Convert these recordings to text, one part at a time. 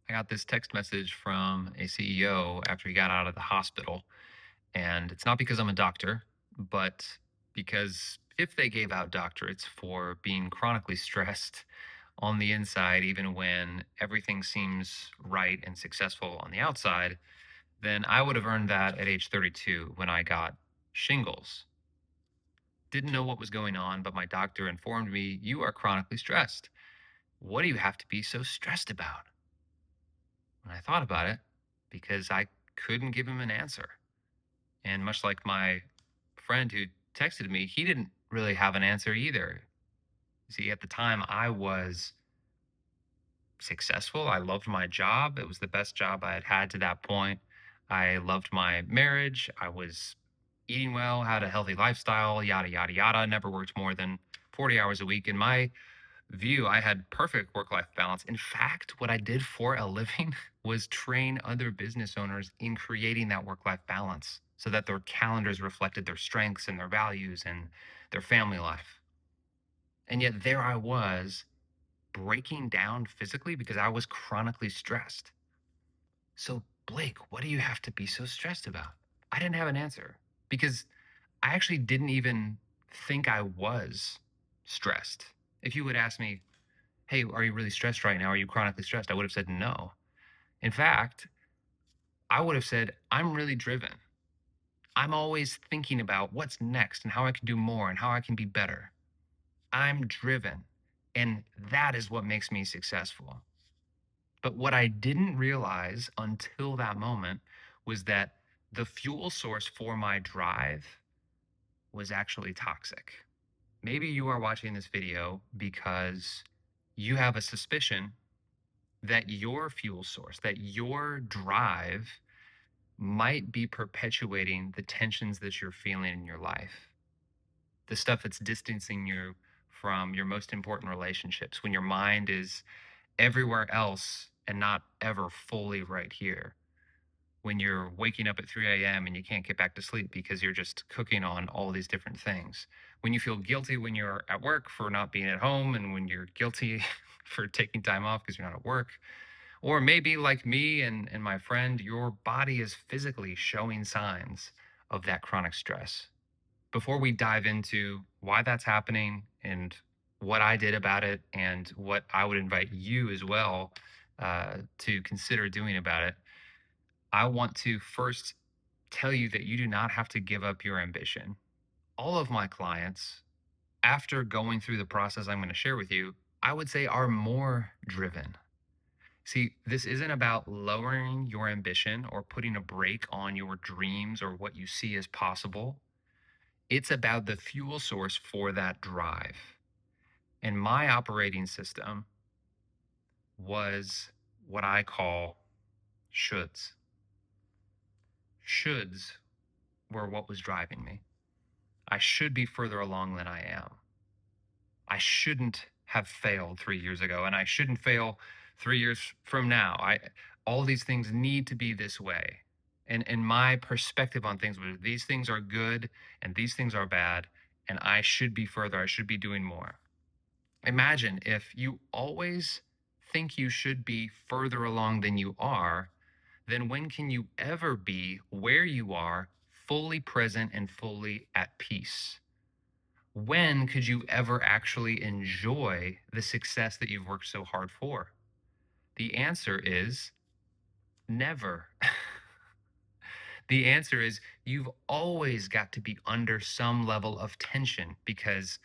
I got this text message from a CEO after he got out of the hospital. And it's not because I'm a doctor, but because if they gave out doctorates for being chronically stressed on the inside, even when everything seems right and successful on the outside, then I would have earned that at age 32 when I got shingles. Didn't know what was going on, but my doctor informed me, "You are chronically stressed. What do you have to be so stressed about?" And I thought about it because I couldn't give him an answer. And much like my friend who texted me, he didn't really have an answer either. See, at the time, I was successful. I loved my job. It was the best job I had had to that point. I loved my marriage. I was eating well, had a healthy lifestyle, yada, yada, yada. Never worked more than 40 hours a week. In my view, I had perfect work life balance. In fact, what I did for a living was train other business owners in creating that work life balance so that their calendars reflected their strengths and their values and their family life. And yet, there I was breaking down physically because I was chronically stressed. So, Blake, what do you have to be so stressed about? I didn't have an answer because I actually didn't even think I was stressed. If you would ask me, "Hey, are you really stressed right now? Are you chronically stressed?" I would have said no. In fact, I would have said, "I'm really driven. I'm always thinking about what's next and how I can do more and how I can be better. I'm driven. And that is what makes me successful." But what I didn't realize until that moment was that the fuel source for my drive was actually toxic. Maybe you are watching this video because you have a suspicion that your fuel source, that your drive might be perpetuating the tensions that you're feeling in your life, the stuff that's distancing you from your most important relationships when your mind is everywhere else and not ever fully right here. When you're waking up at 3 a.m. and you can't get back to sleep because you're just cooking on all these different things. When you feel guilty when you're at work for not being at home, and when you're guilty for taking time off because you're not at work. Or maybe, like me and my friend, your body is physically showing signs of that chronic stress. Before we dive into why that's happening and what I did about it, and what I would invite you as well to consider doing about it, I want to first tell you that you do not have to give up your ambition. All of my clients, after going through the process I'm going to share with you, I would say are more driven. See, this isn't about lowering your ambition or putting a brake on your dreams or what you see as possible. It's about the fuel source for that drive. And my operating system was what I call shoulds. Shoulds were what was driving me. I should be further along than I am. I shouldn't have failed 3 years ago, and I shouldn't fail 3 years from now. All these things need to be this way. And my perspective on things was these things are good and these things are bad, and I should be further. I should be doing more. Imagine if you always think you should be further along than you are, then when can you ever be where you are, fully present and fully at peace? When could you ever actually enjoy the success that you've worked so hard for? The answer is never. The answer is you've always got to be under some level of tension because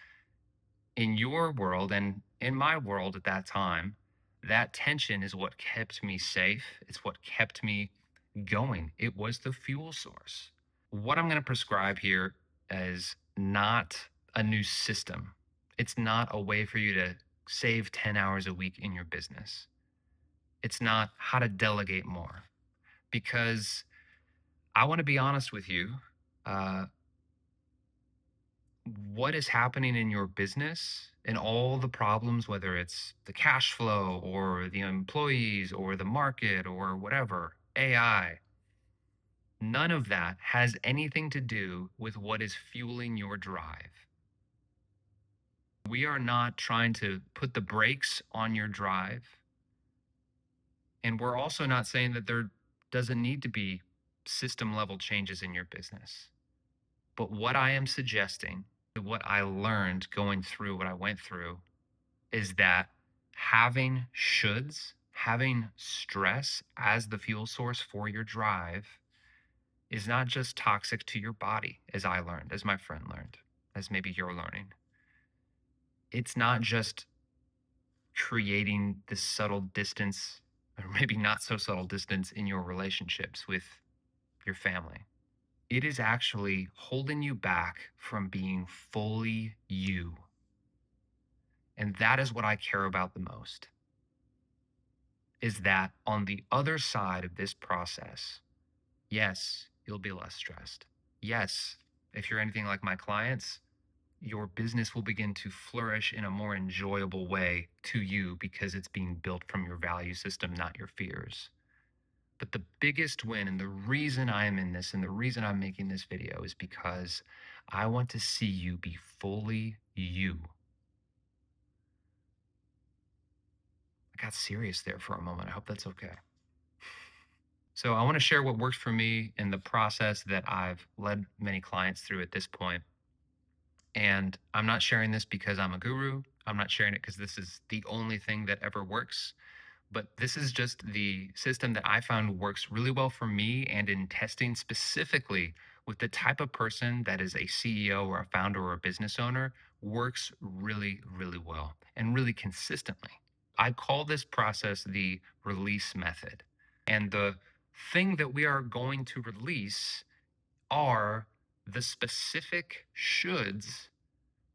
in your world and in my world at that time, that tension is what kept me safe. It's what kept me going. It was the fuel source. What I'm going to prescribe here is not a new system. It's not a way for you to save 10 hours a week in your business. It's not how to delegate more. Because I want to be honest with you, uh, what is happening in your business and all the problems, whether it's the cash flow or the employees or the market or whatever, AI, none of that has anything to do with what is fueling your drive. We are not trying to put the brakes on your drive And we're also not saying that there doesn't need to be system level changes in your business. But what I am suggesting, what I learned going through what I went through, is that having shoulds, having stress as the fuel source for your drive is not just toxic to your body, as I learned, as my friend learned, as maybe you're learning. It's not just creating this subtle distance, or maybe not so subtle distance in your relationships with your family. It is actually holding you back from being fully you. And that is what I care about the most, is that on the other side of this process, yes, you'll be less stressed. Yes, if you're anything like my clients, your business will begin to flourish in a more enjoyable way to you because it's being built from your value system, not your fears. But the biggest win, and the reason I am in this and the reason I'm making this video, is because I want to see you be fully you. I got serious there for a moment. I hope that's okay. So, I want to share what works for me in the process that I've led many clients through at this point. And I'm not sharing this because I'm a guru. I'm not sharing it because this is the only thing that ever works. But this is just the system that I found works really well for me, and in testing specifically with the type of person that is a CEO or a founder or a business owner, works really, really well and really consistently. I call this process the release method. And the thing that we are going to release are the specific shoulds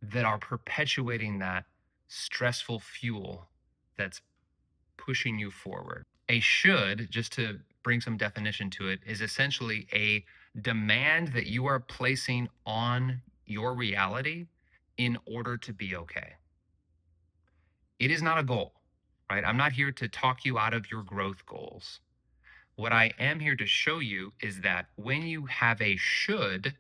that are perpetuating that stressful fuel that's pushing you forward. A should, just to bring some definition to it, is essentially a demand that you are placing on your reality in order to be okay. It is not a goal, right? I'm not here to talk you out of your growth goals. What I am here to show you is that when you have a should,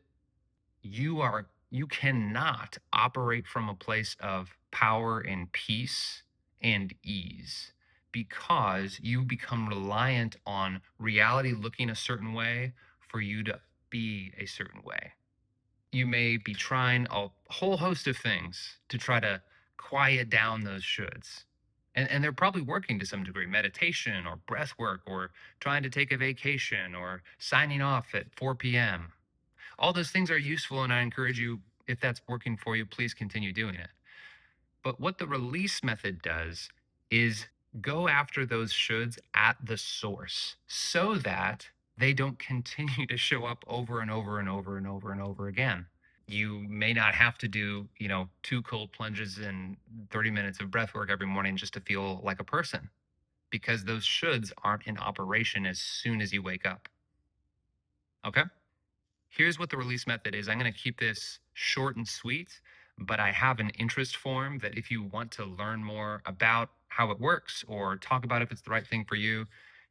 you cannot operate from a place of power and peace and ease, because you become reliant on reality looking a certain way for you to be a certain way. You may be trying a whole host of things to try to quiet down those shoulds, and they're probably working to some degree: meditation or breath work or trying to take a vacation or signing off at 4 p.m. All those things are useful, and I encourage you, if that's working for you, please continue doing it. But what the release method does is go after those shoulds at the source so that they don't continue to show up over and over and over and over and over again. You may not have to do, 2 cold plunges and 30 minutes of breath work every morning just to feel like a person, because those shoulds aren't in operation as soon as you wake up. Okay? Here's what the release method is. I'm going to keep this short and sweet, but I have an interest form that if you want to learn more about how it works or talk about if it's the right thing for you,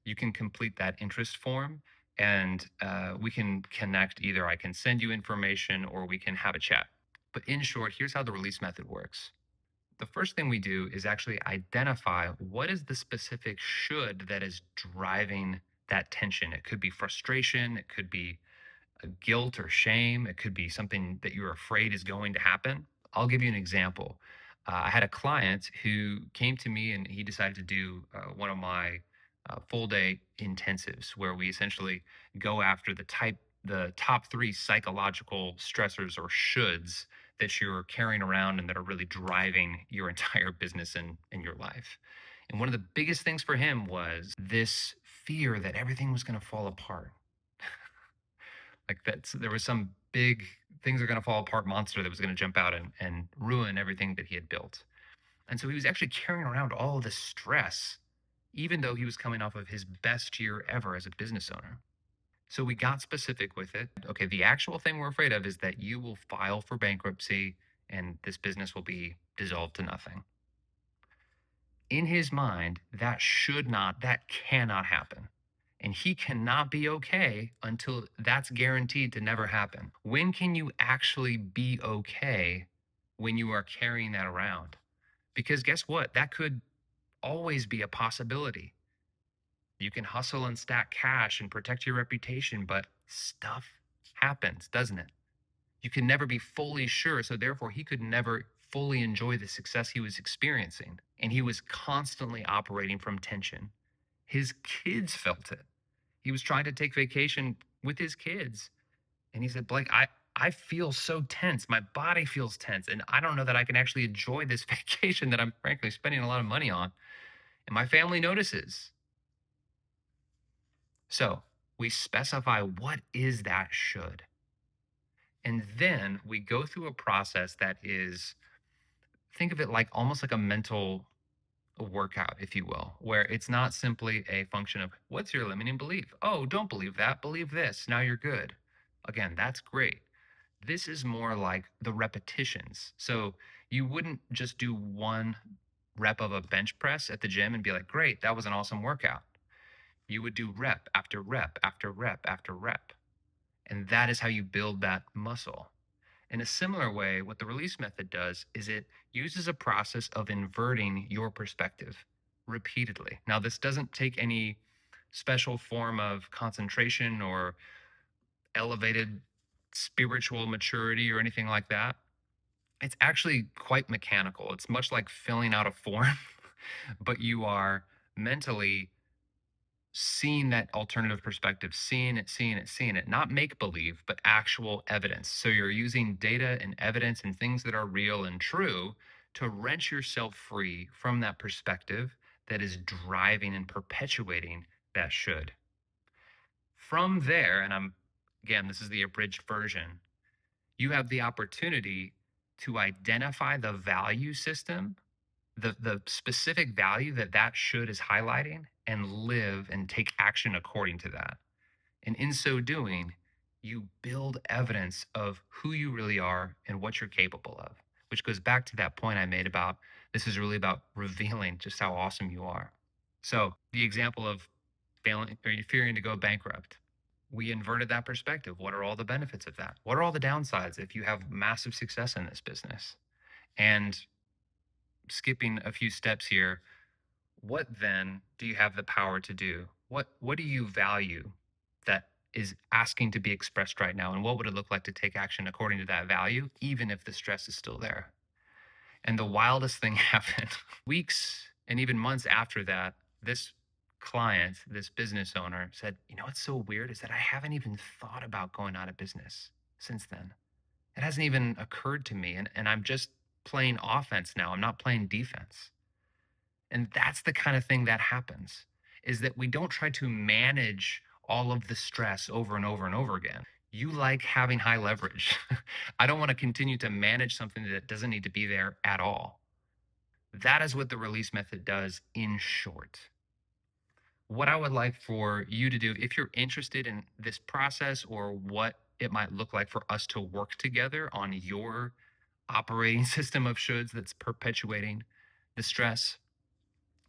you can complete that interest form, and we can connect. Either I can send you information or we can have a chat. But in short, here's how the release method works. The first thing we do is actually identify what is the specific should that is driving that tension. It could be frustration, it could be guilt or shame. It could be something that you're afraid is going to happen. I'll give you an example. I had a client who came to me and he decided to do one of my full day intensives, where we essentially go after the top three psychological stressors or shoulds that you're carrying around and that are really driving your entire business and your life. And one of the biggest things for him was this fear that everything was going to fall apart. Like, there was some big things are going to fall apart monster that was going to jump out and ruin everything that he had built. And so he was actually carrying around all this stress, even though he was coming off of his best year ever as a business owner. So we got specific with it. Okay, the actual thing we're afraid of is that you will file for bankruptcy and this business will be dissolved to nothing. In his mind, that cannot happen. And he cannot be okay until that's guaranteed to never happen. When can you actually be okay when you are carrying that around? Because guess what? That could always be a possibility. You can hustle and stack cash and protect your reputation, but stuff happens, doesn't it? You can never be fully sure. So, therefore, he could never fully enjoy the success he was experiencing. And he was constantly operating from tension. His kids felt it. He was trying to take vacation with his kids. And he said, Blake, I feel so tense. My body feels tense. And I don't know that I can actually enjoy this vacation that I'm frankly spending a lot of money on. And my family notices. So we specify what is that should. And then we go through a process that is, think of it like almost like a mental workout, if you will, where it's not simply a function of what's your limiting belief? Oh, don't believe that. Believe this. Now you're good. Again, that's great. This is more like the repetitions. So you wouldn't just do one rep of a bench press at the gym and be like, great, that was an awesome workout. You would do rep after rep after rep after rep. And that is how you build that muscle. In a similar way, what the release method does is it uses a process of inverting your perspective repeatedly. Now, this doesn't take any special form of concentration or elevated spiritual maturity or anything like that. It's actually quite mechanical. It's much like filling out a form, but you are mentally seeing that alternative perspective, seeing it, not make believe, but actual evidence. So you're using data and evidence and things that are real and true to wrench yourself free from that perspective that is driving and perpetuating that should. From there, and again, this is the abridged version, you have the opportunity to identify the value system, the specific value that that should is highlighting, and live and take action according to that. And in so doing, you build evidence of who you really are and what you're capable of, which goes back to that point I made about this is really about revealing just how awesome you are. So, the example of failing or you fearing to go bankrupt, we inverted that perspective. What are all the benefits of that? What are all the downsides if you have massive success in this business? And skipping a few steps here, what then do you have the power to do? What do you value that is asking to be expressed right now? And what would it look like to take action according to that value, even if the stress is still there? And the wildest thing happened weeks and even months after that. This client, this business owner said, you know, what's so weird is that I haven't even thought about going out of business since then. It hasn't even occurred to me. And I'm just playing offense now. I'm not playing defense. And that's the kind of thing that happens is that we don't try to manage all of the stress over and over and over again. You like having high leverage. I don't want to continue to manage something that doesn't need to be there at all. That is what the release method does in short. What I would like for you to do, if you're interested in this process or what it might look like for us to work together on your operating system of shoulds that's perpetuating the stress,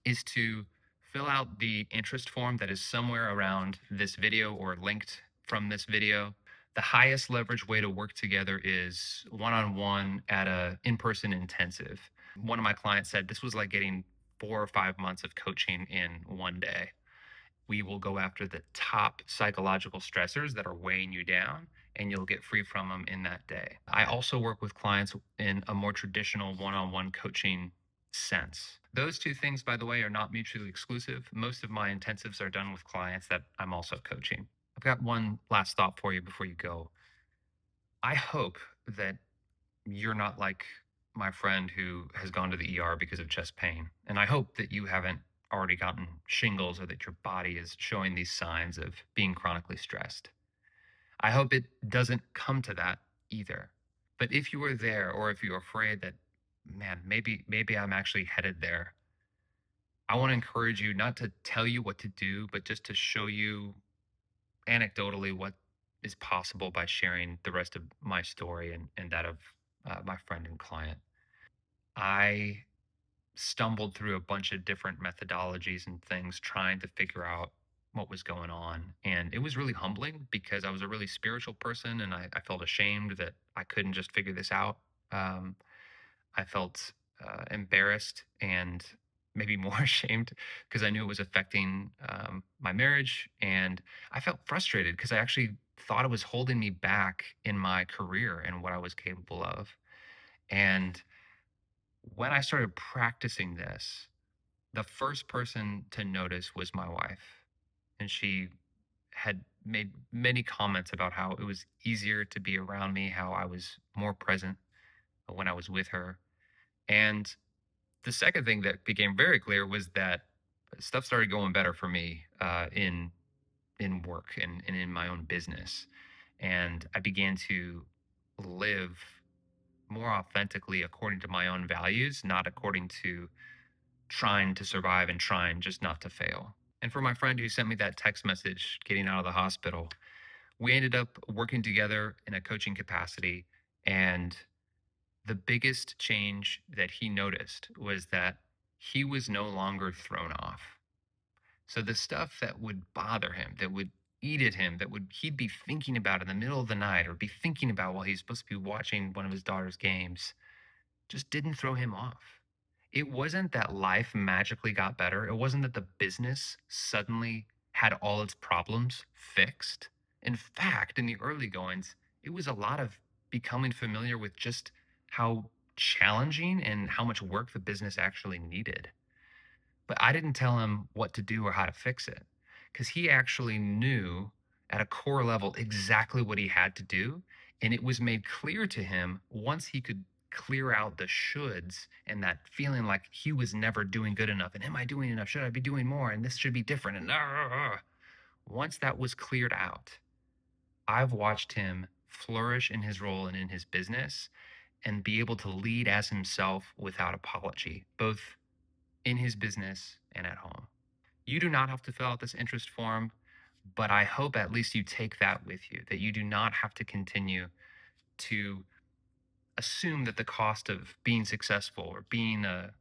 is to fill out the interest form that is somewhere around this video or linked from this video. The highest leverage way to work together is one-on-one at a in-person intensive. One of my clients said this was like getting 4 or 5 months of coaching in one day. We will go after the top psychological stressors that are weighing you down, and you'll get free from them in that day. I also work with clients in a more traditional one on one coaching sense. Those two things, by the way, are not mutually exclusive. Most of my intensives are done with clients that I'm also coaching. I've got one last thought for you before you go. I hope that you're not like my friend who has gone to the ER because of chest pain. And I hope that you haven't already gotten shingles or that your body is showing these signs of being chronically stressed. I hope it doesn't come to that either. But if you were there or if you're afraid that, man, maybe I'm actually headed there, I want to encourage you not to tell you what to do, but just to show you anecdotally what is possible by sharing the rest of my story and that of my friend and client. I stumbled through a bunch of different methodologies and things trying to figure out what was going on. And it was really humbling because I was a really spiritual person and I felt ashamed that I couldn't just figure this out. I felt embarrassed and maybe more ashamed because I knew it was affecting my marriage. And I felt frustrated because I actually thought it was holding me back in my career and what I was capable of. And when I started practicing this, the first person to notice was my wife. And she had made many comments about how it was easier to be around me, how I was more present when I was with her. And the second thing that became very clear was that stuff started going better for me in work and in my own business, and I began to live more authentically according to my own values, not according to trying to survive and trying just not to fail. And for my friend who sent me that text message getting out of the hospital, we ended up working together in a coaching capacity. And the biggest change that he noticed was that he was no longer thrown off. So the stuff that would bother him, that would eat at him, that would he'd be thinking about in the middle of the night or be thinking about while he's supposed to be watching one of his daughter's games, just didn't throw him off. It wasn't that life magically got better. It wasn't that the business suddenly had all its problems fixed. In fact, in the early goings, it was a lot of becoming familiar with just how challenging and how much work the business actually needed. But I didn't tell him what to do or how to fix it because he actually knew at a core level exactly what he had to do. And it was made clear to him once he could clear out the shoulds and that feeling like he was never doing good enough. And am I doing enough? Should I be doing more? And this should be different. And once that was cleared out, I've watched him flourish in his role and in his business and be able to lead as himself without apology, both in his business and at home. You do not have to fill out this interest form, but I hope at least you take that with you, that you do not have to continue to assume that the cost of being successful or being a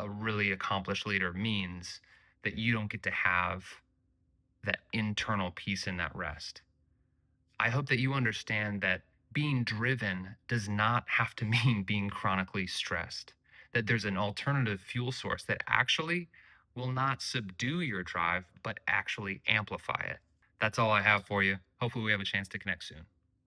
really accomplished leader means that you don't get to have that internal peace and that rest. I hope that you understand that being driven does not have to mean being chronically stressed, that there's an alternative fuel source that actually will not subdue your drive, but actually amplify it. That's all I have for you. Hopefully, we have a chance to connect soon.